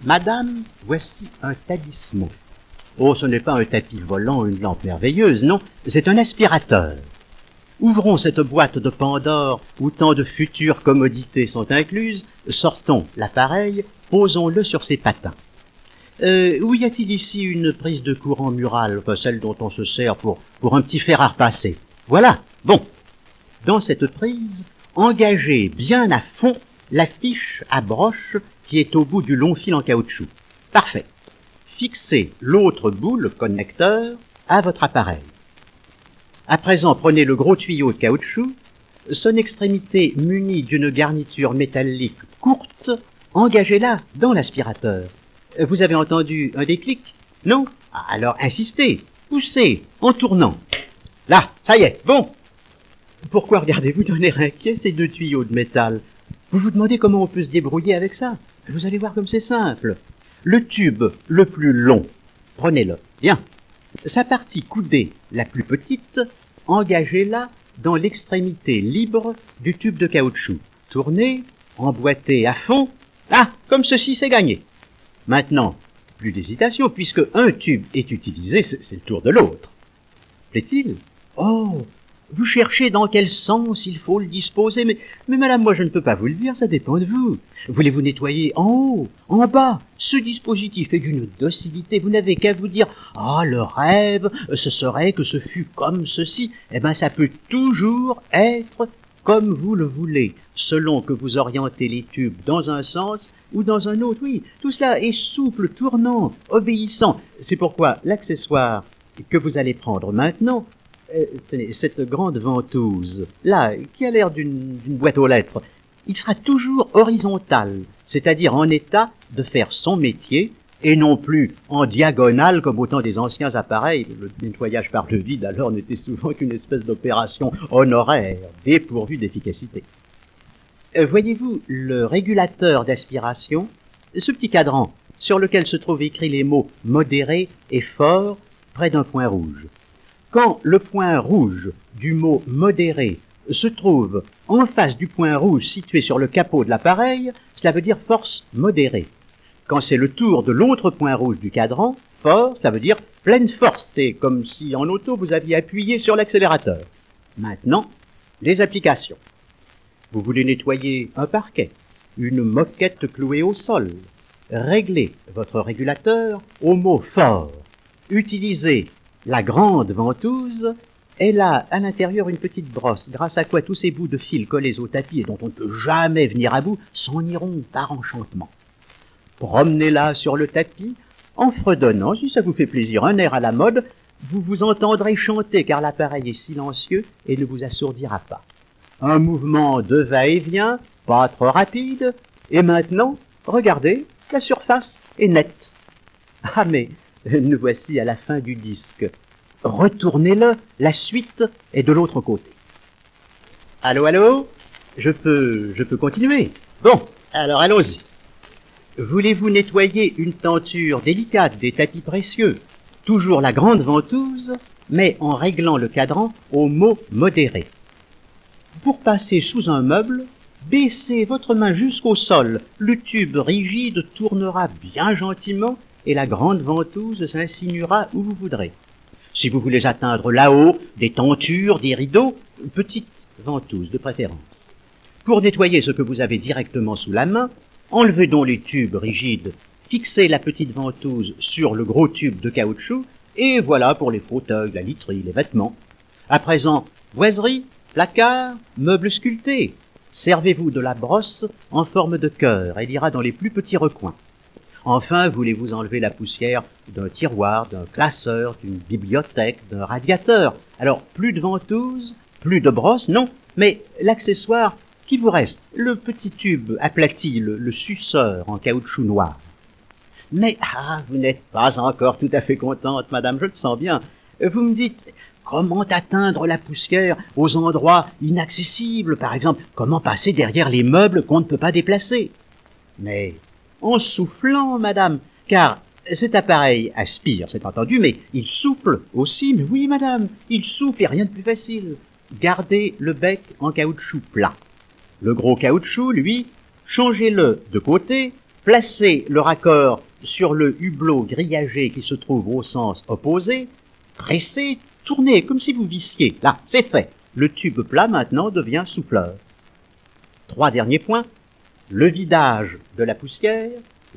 Madame, voici un talisman. Oh, ce n'est pas un tapis volant, une lampe merveilleuse, non, c'est un aspirateur. Ouvrons cette boîte de Pandore où tant de futures commodités sont incluses, sortons l'appareil, posons-le sur ses patins. Où y a-t-il ici une prise de courant murale, enfin celle dont on se sert pour un petit fer à repasser? Voilà, bon. Dans cette prise, engagez bien à fond la fiche à broche qui est au bout du long fil en caoutchouc. Parfait. Fixez l'autre bout, le connecteur, à votre appareil. À présent, prenez le gros tuyau de caoutchouc, son extrémité munie d'une garniture métallique courte, engagez-la dans l'aspirateur. Vous avez entendu un déclic? Non? Alors insistez, poussez, en tournant. Là, ça y est, bon. Pourquoi regardez-vous d'un air inquiet ces deux tuyaux de métal? Vous vous demandez comment on peut se débrouiller avec ça? Vous allez voir comme c'est simple. Le tube le plus long, prenez-le, bien. Sa partie coudée, la plus petite, engagez-la dans l'extrémité libre du tube de caoutchouc. Tournez, emboîtez à fond. Ah, comme ceci, c'est gagné. Maintenant, plus d'hésitation, puisque un tube est utilisé, c'est le tour de l'autre. Plaît-il? Oh, vous cherchez dans quel sens il faut le disposer, mais madame, moi je ne peux pas vous le dire, ça dépend de vous. Voulez-vous nettoyer en haut, en bas? Ce dispositif est d'une docilité, vous n'avez qu'à vous dire « Ah, le rêve, ce serait que ce fût comme ceci ». Eh bien, ça peut toujours être comme vous le voulez, selon que vous orientez les tubes dans un sens ou dans un autre. Oui, tout cela est souple, tournant, obéissant. C'est pourquoi l'accessoire que vous allez prendre maintenant, tenez, cette grande ventouse, là, qui a l'air d'une boîte aux lettres, il sera toujours horizontal, c'est-à-dire en état de faire son métier, et non plus en diagonale comme au temps des anciens appareils. Le nettoyage par le vide alors n'était souvent qu'une espèce d'opération honoraire, dépourvue d'efficacité. Voyez-vous le régulateur d'aspiration, ce petit cadran sur lequel se trouvent écrits les mots « modéré » et « fort » près d'un point rouge. Quand le point rouge du mot « modéré » se trouve en face du point rouge situé sur le capot de l'appareil, cela veut dire force modérée. Quand c'est le tour de l'autre point rouge du cadran, fort, ça veut dire pleine force. C'est comme si en auto vous aviez appuyé sur l'accélérateur. Maintenant, les applications. Vous voulez nettoyer un parquet, une moquette clouée au sol. Réglez votre régulateur au mot fort. Utilisez la grande ventouse. Elle a à l'intérieur une petite brosse, grâce à quoi tous ces bouts de fil collés au tapis et dont on ne peut jamais venir à bout s'en iront par enchantement. Promenez-la sur le tapis en fredonnant, si ça vous fait plaisir, un air à la mode. Vous vous entendrez chanter car l'appareil est silencieux et ne vous assourdira pas. Un mouvement de va-et-vient, pas trop rapide, et maintenant, regardez, la surface est nette. Ah mais, nous voici à la fin du disque. Retournez-le, la suite est de l'autre côté. Allô, allô? Je peux continuer? Bon, alors allons-y. Voulez-vous nettoyer une tenture délicate des tapis précieux? Toujours la grande ventouse, mais en réglant le cadran au mot modéré. Pour passer sous un meuble, baissez votre main jusqu'au sol. Le tube rigide tournera bien gentiment et la grande ventouse s'insinuera où vous voudrez. Si vous voulez atteindre là-haut des tentures, des rideaux, petite ventouse de préférence. Pour nettoyer ce que vous avez directement sous la main, enlevez donc les tubes rigides, fixez la petite ventouse sur le gros tube de caoutchouc, et voilà pour les fauteuils, la literie, les vêtements. À présent, boiserie, placard, meubles sculptés. Servez-vous de la brosse en forme de cœur, elle ira dans les plus petits recoins. Enfin, voulez-vous enlever la poussière d'un tiroir, d'un classeur, d'une bibliothèque, d'un radiateur? Alors, plus de ventouse, plus de brosse, non, mais l'accessoire qu'il vous reste, le petit tube aplati, le suceur en caoutchouc noir. Mais, vous n'êtes pas encore tout à fait contente, madame, je le sens bien. Vous me dites, comment atteindre la poussière aux endroits inaccessibles, par exemple, comment passer derrière les meubles qu'on ne peut pas déplacer? Mais en soufflant, madame, car cet appareil aspire, c'est entendu, mais il souffle aussi. Mais oui, madame, il souffle et rien de plus facile. Gardez le bec en caoutchouc plat. Le gros caoutchouc, lui, changez-le de côté Placez le raccord sur le hublot grillagé qui se trouve au sens opposé, pressez, tournez comme si vous vissiez. Là, c'est fait. Le tube plat maintenant devient souffleur. 3 derniers points, le vidage de la poussière,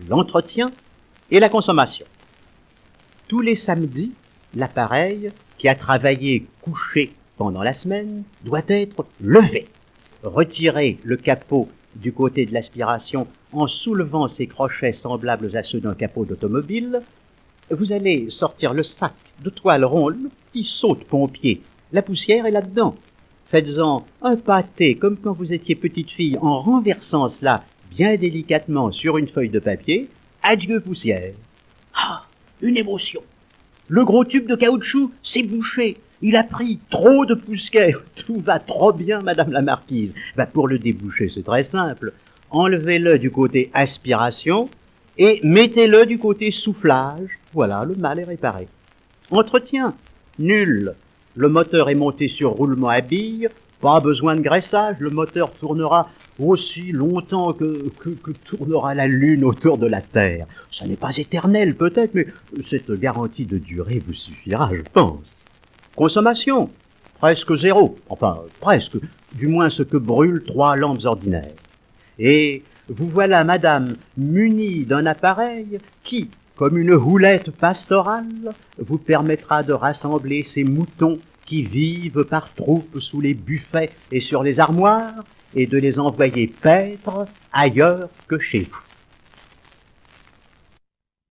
l'entretien et la consommation. Tous les samedis, l'appareil qui a travaillé couché pendant la semaine doit être levé. Retirez le capot du côté de l'aspiration en soulevant ses crochets semblables à ceux d'un capot d'automobile. Vous allez sortir le sac de toile ronde, le petit saute-pompier. La poussière est là-dedans. Faites-en un pâté comme quand vous étiez petite fille en renversant cela bien délicatement sur une feuille de papier. Adieu poussière. Ah, une émotion. Le gros tube de caoutchouc s'est bouché. Il a pris trop de poussière. Tout va trop bien, madame la marquise. Pour le déboucher, c'est très simple. Enlevez-le du côté aspiration et mettez-le du côté soufflage. Voilà, le mal est réparé. Entretien, nul. Le moteur est monté sur roulement à billes. Pas besoin de graissage. Le moteur tournera aussi longtemps que tournera la Lune autour de la Terre. Ça n'est pas éternel peut-être, mais cette garantie de durée vous suffira, je pense. Consommation, presque zéro. Enfin, presque. Du moins ce que brûlent 3 lampes ordinaires. Et vous voilà, madame, munie d'un appareil qui, comme une houlette pastorale, vous permettra de rassembler ces moutons qui vivent par troupes sous les buffets et sur les armoires, et de les envoyer paître ailleurs que chez vous.